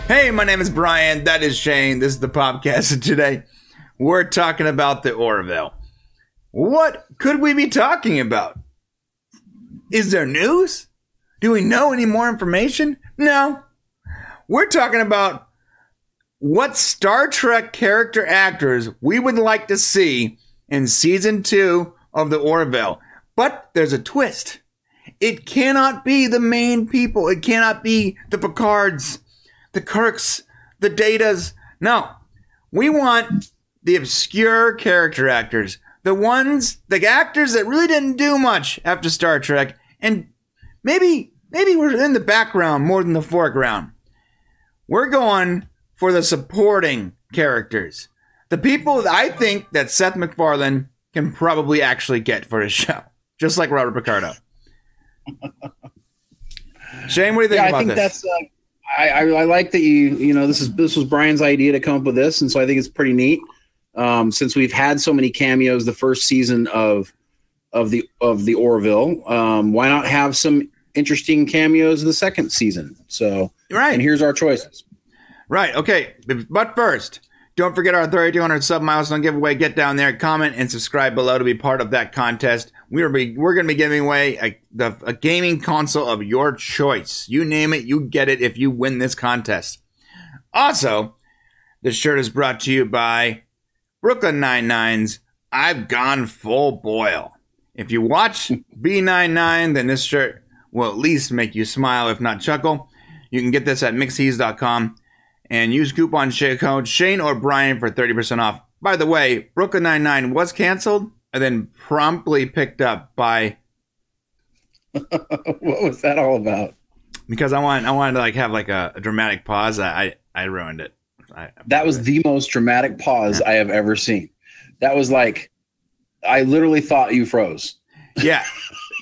Hey, my name is Brian. That is Shane. This is the popcast, and today we're talking about the Orville. What could we be talking about? Is there news? Do we know any more information? No. We're talking about what Star Trek character actors we would like to see in Season 2 of the Orville. But there's a twist. It cannot be the main people. It cannot be the Picards, the Kirks, the Datas. No. We want the obscure character actors. The actors that really didn't do much after Star Trek. And maybe we're in the background more than the foreground. We're going for the supporting characters. The people that I think that Seth MacFarlane can probably actually get for his show. Just like Robert Picardo. Shane, what do you think about this? I like that you know this was Brian's idea to come up with this, and so I think it's pretty neat. Since we've had so many cameos the first season of the Orville, why not have some interesting cameos the second season? So right, and here's our choices. Right, okay, but first, don't forget our 3,200 sub milestone giveaway. Get down there, comment, and subscribe below to be part of that contest. We're going to be giving away a gaming console of your choice. You name it, you get it if you win this contest. Also, this shirt is brought to you by Brooklyn Nine-Nine's I've Gone Full Boil. If you watch B99, then this shirt will at least make you smile, if not chuckle. You can get this at mixtees.com. And use coupon code Shane or Brian for 30% off. By the way, Brooklyn Nine-Nine was canceled and then promptly picked up by... What was that all about? Because I wanted to have a dramatic pause. I ruined it. That was the most dramatic pause I have ever seen. That was like, I literally thought you froze. Yeah.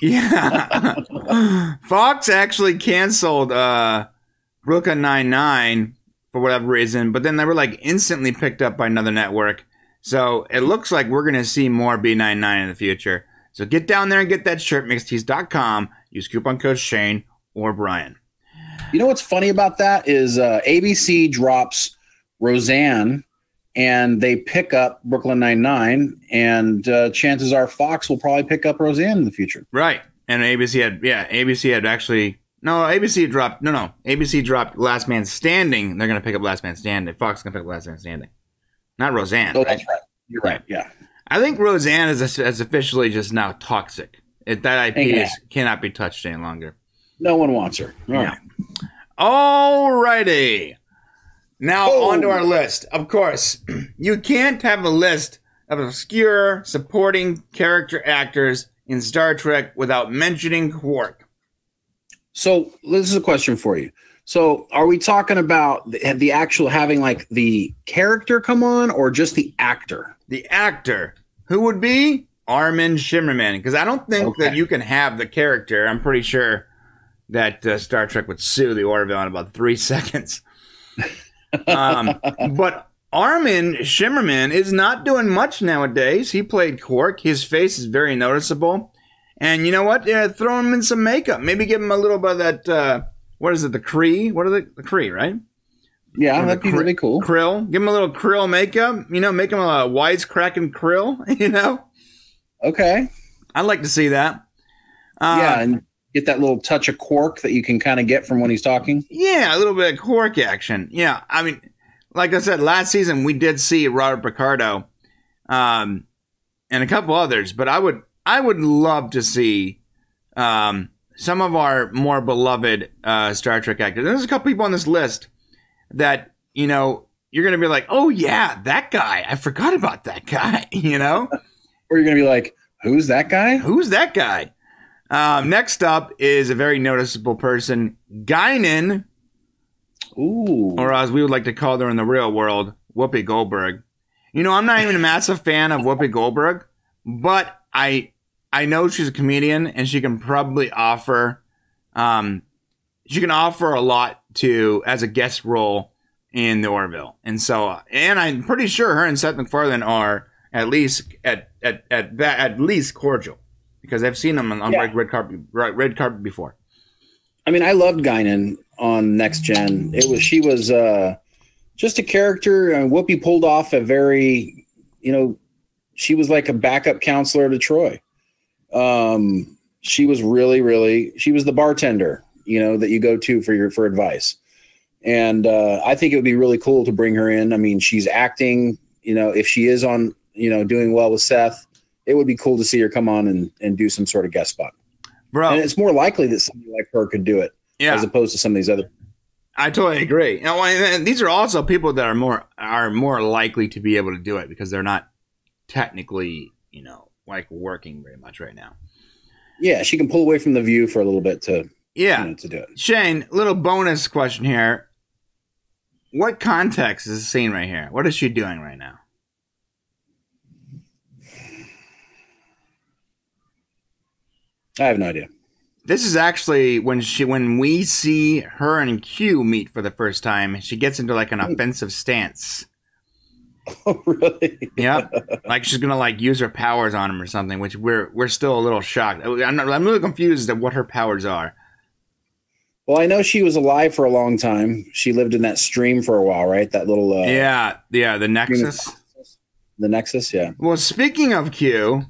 Yeah. Fox actually canceled Brooklyn Nine-Nine for whatever reason, but then they were instantly picked up by another network. So it looks like we're going to see more B99 in the future. So get down there and get that shirt, mixtees.com. Use coupon code Shane or Brian. You know what's funny about that is ABC drops Roseanne and they pick up Brooklyn Nine-Nine, and chances are Fox will probably pick up Roseanne in the future. Right. And ABC had actually... No, ABC dropped Last Man Standing. They're going to pick up Last Man Standing. Fox is going to pick up Last Man Standing. Not Roseanne. Oh, right? That's right. You're right. Yeah. I think Roseanne is officially just now toxic. That IP cannot be touched any longer. No one wants her. All right. All righty. Now on to our list. Of course, you can't have a list of obscure supporting character actors in Star Trek without mentioning Quark. So this is a question for you. So are we talking about the actual having the character come on, or just the actor? The actor, who would be Armin Shimerman, because I don't think that you can have the character. I'm pretty sure that Star Trek would sue the Orville in about 3 seconds. But Armin Shimerman is not doing much nowadays. He played Quark. His face is very noticeable. And you know what? Throw him in some makeup. Maybe give him a little bit of that, what is it, the Kree? What are the Kree, right? Yeah, that'd be really cool. Krill. Give him a little Krill makeup. Make him a wisecracking Krill, Okay. I'd like to see that. Yeah, and get that little touch of Quark that you can kind of get from when he's talking. Yeah, a little bit of Quark action. Yeah, I mean, like I said, last season we did see Robert Picardo and a couple others, but I would love to see some of our more beloved Star Trek actors. There's a couple people on this list that, you're going to be like, oh, yeah, that guy. I forgot about that guy, Or you're going to be like, who's that guy? Who's that guy? Next up is a very noticeable person, Guinan. Ooh. Or as we would like to call her in the real world, Whoopi Goldberg. I'm not even a massive fan of Whoopi Goldberg, but I know she's a comedian, and she can probably offer a lot as a guest role in the Orville. And so, and I'm pretty sure her and Seth MacFarlane are at least cordial, because I've seen them on red carpet before. I mean, I loved Guinan on Next Gen. She was just a character. Whoopi pulled off a very, she was like a backup counselor to Troy. She was she was the bartender, that you go to for advice. And I think it would be really cool to bring her in. I mean, she's acting, if she is on, doing well with Seth, it would be cool to see her come on and do some sort of guest spot. Bro. And it's more likely that somebody like her could do it as opposed to some of these other. I totally agree. And these are also people that are more likely to be able to do it because they're not technically, like working very much right now. Yeah, she can pull away from the view for a little bit to to do it. Shane, little bonus question here. What context is the scene right here? What is she doing right now? I have no idea. This is actually when we see her and Q meet for the first time, she gets into like an offensive stance. Oh, really? Yeah, like she's gonna like use her powers on him or something, which we're still a little shocked. I'm really confused at what her powers are. Well, I know she was alive for a long time. She lived in that stream for a while, right? That little the Nexus. The Nexus, yeah. Well, speaking of Q,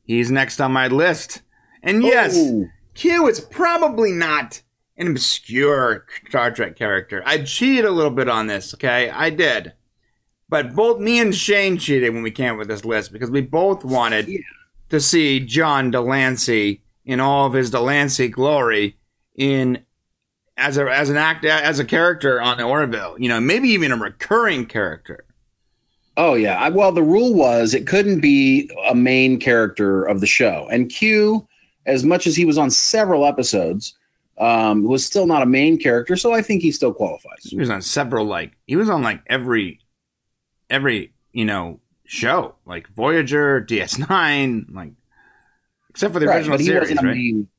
he's next on my list, and yes, Q is probably not an obscure Star Trek character. I cheated a little bit on this, okay? I did. But both me and Shane cheated when we came up with this list because we both wanted to see John Delancey in all of his Delancey glory as a character on Orville. Maybe even a recurring character. Oh yeah. Well, the rule was it couldn't be a main character of the show, and Q, as much as he was on several episodes, was still not a main character. So I think he still qualifies. He was on several he was on every show, like Voyager, DS9, except for the original series, right?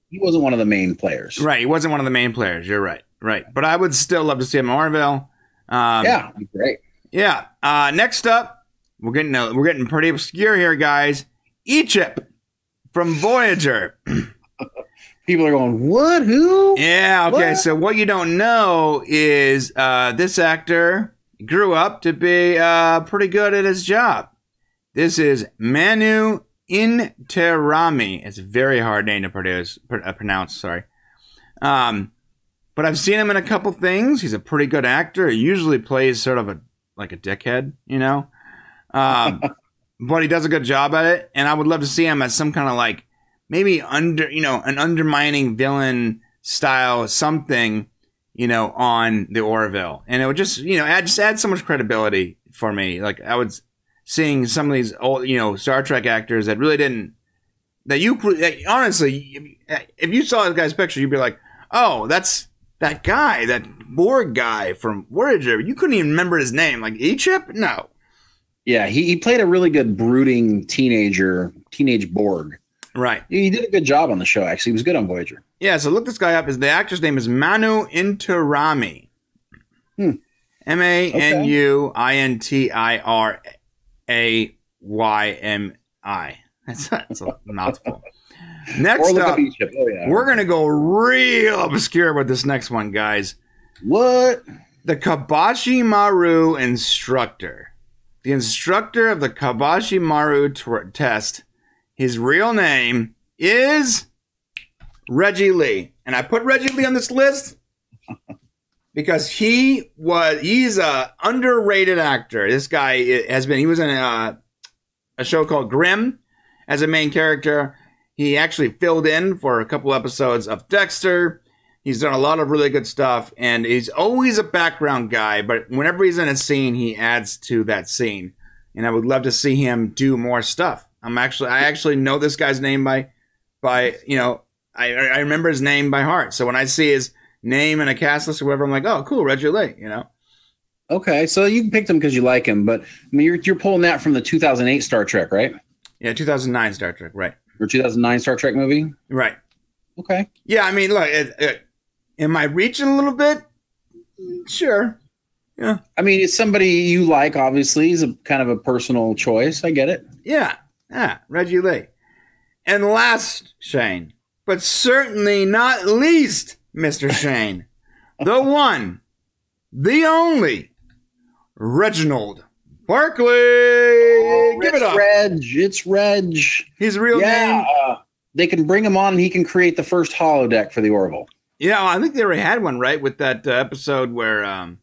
He wasn't one of the main players. Right, he wasn't one of the main players. You're right. But I would still love to see him in Orville. It'd be great. Yeah. Next up, we're getting pretty obscure here, guys. Egypt from Voyager. People are going, what? Who? Yeah. Okay. What? So what you don't know is this actor grew up to be pretty good at his job. This is Mano Imi. It's a very hard name to pronounce. Sorry. But I've seen him in a couple things. He's a pretty good actor. He usually plays sort of a dickhead, but he does a good job at it. And I would love to see him as some kind of maybe an undermining villain style something, on the Orville. And it would just, add so much credibility for me. Like I was seeing some of these old, Star Trek actors that really didn't, honestly, if you saw this guy's picture, you'd be like, oh, that's that guy, that Borg guy from Voyager. You couldn't even remember his name. Like Egypt? No. Yeah, he played a really good brooding teenage Borg. Right. He did a good job on the show, actually. He was good on Voyager. Yeah, so look this guy up. The actor's name is Mano Imi. MANUINTIRAYMI. That's a mouthful. Next up, we're going to go real obscure with this next one, guys. What? The Kabashi Maru instructor. The instructor of the Kabashi Maru test. His real name is Reggie Lee. And I put Reggie Lee on this list because he's a underrated actor. This guy he was in a show called Grimm as a main character. He actually filled in for a couple episodes of Dexter. He's done a lot of really good stuff, and he's always a background guy, but whenever he's in a scene, he adds to that scene. And I would love to see him do more stuff. I actually know this guy's name by I remember his name by heart. So when I see his name in a cast list or whatever, I'm like, oh, cool, Reggie Lee, Okay, so you picked him because you like him, but I mean, you're pulling that from the 2008 Star Trek, right? Yeah, 2009 Star Trek, right. Or 2009 Star Trek movie? Right. Okay. Yeah, I mean, look, am I reaching a little bit? Sure. Yeah. I mean, it's somebody you like, obviously. He's a kind of a personal choice. I get it. Yeah. Reggie Lee. And last, Shane, but certainly not least, Mr. Shane, the one, the only, Reginald Barkley. Give it up. It's Reg. His real name. They can bring him on and he can create the first holodeck for the Orville. Yeah, I think they already had one, right? With that episode where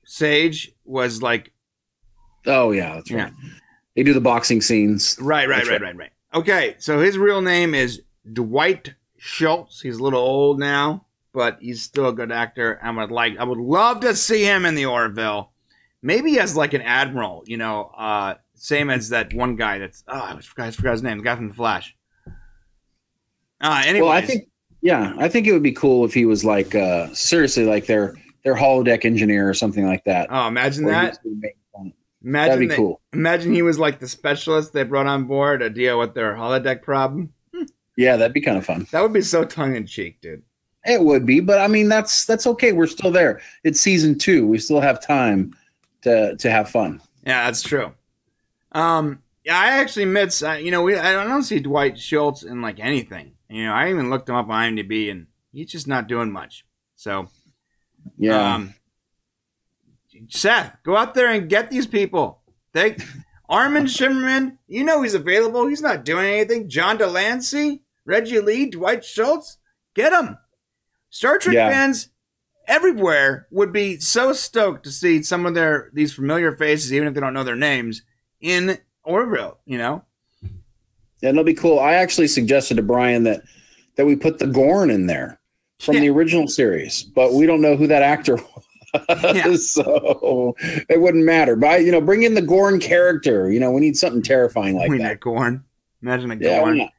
Sage was like... Oh, yeah, that's right. Yeah. They do the boxing scenes. Right. Okay, so his real name is Dwight Schultz. He's a little old now, but he's still a good actor. I would love to see him in the Orville. Maybe as like an admiral, same as that one guy that's... Oh, I forgot his name. The guy from The Flash. Anyways. Well, I think it would be cool if he was like seriously like their holodeck engineer or something like that. Oh, imagine that. That'd be cool. Imagine he was like the specialist they brought on board to deal with their holodeck problem. Yeah, that'd be kind of fun. That would be so tongue in cheek, dude. It would be, but I mean that's okay. We're still there. It's season 2. We still have time to have fun. Yeah, that's true. Yeah, I actually miss. I don't see Dwight Schultz in like anything. I even looked him up on IMDb, and he's just not doing much. So, yeah. Seth, go out there and get these people. Armin Shimerman, he's available. He's not doing anything. John Lancie, Reggie Lee, Dwight Schultz, get them. Star Trek fans everywhere would be so stoked to see some of these familiar faces, even if they don't know their names, in Orville. Yeah, it'll be cool. I actually suggested to Brian that we put the Gorn in there from the original series, but we don't know who that actor was. Yeah. So it wouldn't matter. But bring in the Gorn character. We need something terrifying like that. Gorn. Imagine a Gorn.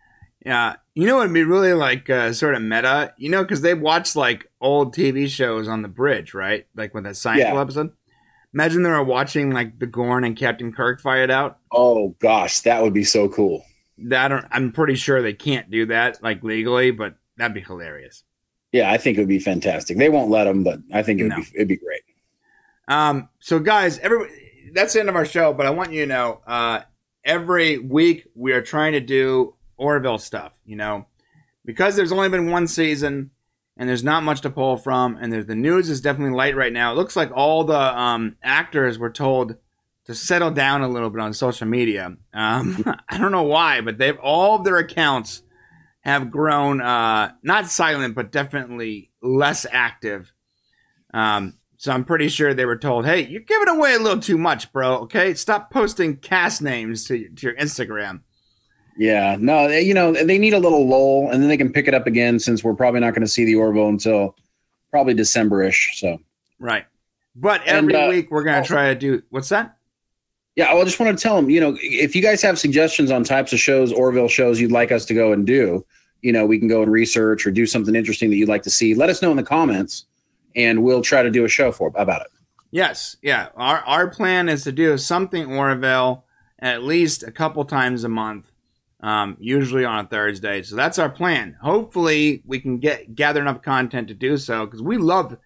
Yeah. It'd be really like sort of meta. Because they watched like old TV shows on the bridge, right? Like with that Seinfeld episode. Imagine they were watching like the Gorn and Captain Kirk fight it out. Oh gosh, that would be so cool. I'm pretty sure they can't do that like legally, but that'd be hilarious. Yeah, I think it would be fantastic. They won't let them, but I think it'd be great. So guys, that's the end of our show, but I want you to know, every week we are trying to do Orville stuff, because there's only been one season and there's not much to pull from, and the news is definitely light right now. It looks like all the actors were told to settle down a little bit on social media. I don't know why, but all of their accounts have grown, not silent, but definitely less active. So I'm pretty sure they were told, hey, you're giving away a little too much, bro. Okay, stop posting cast names to your Instagram. Yeah, no, they need a little lull, and then they can pick it up again, since we're probably not going to see the Orville until probably December-ish. So right, but every week we're going to try to do what's that? Yeah, I just want to tell them, if you guys have suggestions on types of shows, Orville shows you'd like us to go and do, we can go and research or do something interesting that you'd like to see. Let us know in the comments, and we'll try to do a show about it. Yes, yeah. Our plan is to do something Orville at least a couple times a month, usually on a Thursday. So that's our plan. Hopefully, we can gather enough content to do so, because we love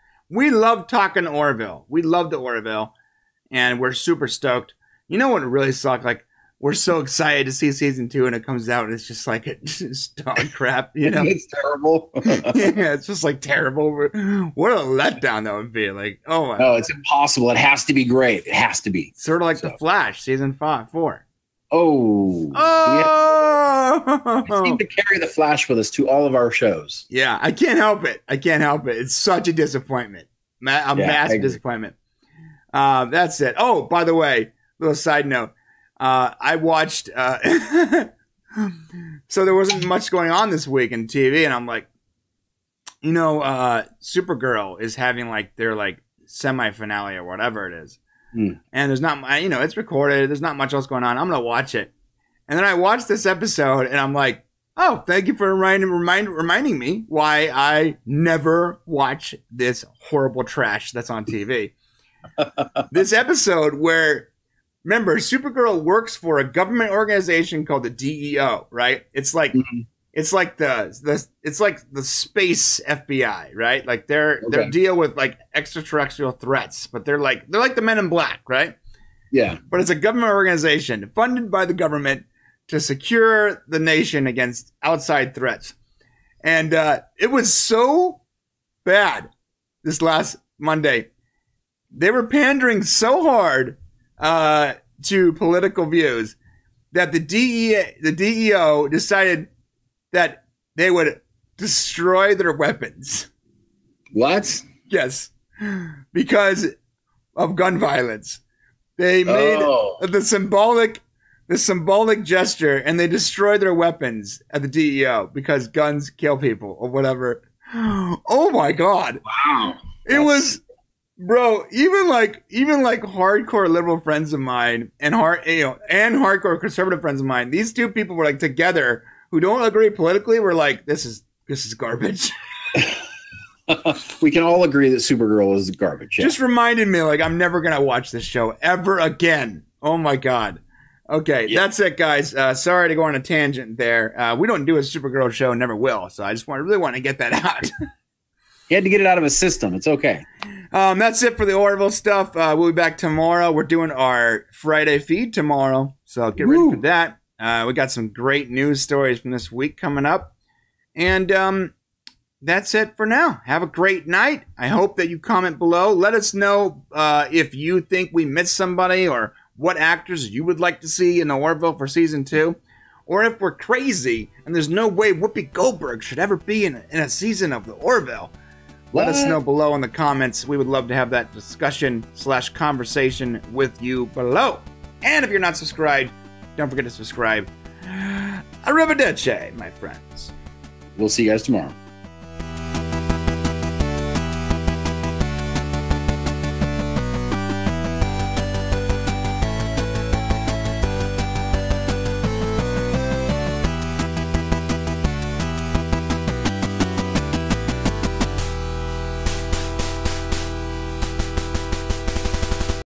talking Orville. We love the Orville, and we're super stoked. You know what really sucked? Like, we're so excited to see season 2, and it comes out, and it's just like it's dog crap. It's terrible. Yeah, it's just like terrible. What a letdown that would be. Like, oh, no, it's impossible. It has to be great. It has to be. Sort of like The Flash, season 4. Oh. Oh. We seem to carry The Flash with us to all of our shows. Yeah, I can't help it. It's such a disappointment. A massive disappointment. That's it. Oh, by the way, little side note. I watched, so there wasn't much going on this week in TV, and I'm like, Supergirl is having like their like semi-finale or whatever it is. And there's not, it's recorded. There's not much else going on. I'm going to watch it. And then I watched this episode, and I'm like, oh, thank you for reminding me why I never watch this horrible trash that's on TV. This episode where, remember, Supergirl works for a government organization called the DEO, right? It's like it's like the space FBI, right? Like they deal with like extraterrestrial threats, but they're like the Men in Black, right? Yeah. But it's a government organization funded by the government to secure the nation against outside threats. And it was so bad this last Monday. They were pandering so hard to political views that the DEO decided that they would destroy their weapons. What? Yes, because of gun violence. They made the symbolic gesture, and they destroyed their weapons at the DEO because guns kill people or whatever. Oh my God! Wow, it was, bro. Even like hardcore liberal friends of mine and hardcore conservative friends of mine. These two people were like together who don't agree politically. Were like, this is garbage. We can all agree that Supergirl is garbage. Yeah. Just reminded me, like, I'm never gonna watch this show ever again. Oh my God. Okay, That's it, guys. Sorry to go on a tangent there. We don't do a Supergirl show, never will. So I just really want to get that out. He had to get it out of his system. It's okay. That's it for the Orville stuff. We'll be back tomorrow. We're doing our Friday feed tomorrow, so get ready for that. We got some great news stories from this week coming up, and that's it for now. Have a great night. I hope that you comment below. Let us know if you think we missed somebody or what actors you would like to see in the Orville for season 2. Or if we're crazy and there's no way Whoopi Goldberg should ever be in a season of the Orville. Let us know below in the comments. We would love to have that discussion/conversation with you below. And if you're not subscribed, don't forget to subscribe. Arrivederci, my friends. We'll see you guys tomorrow.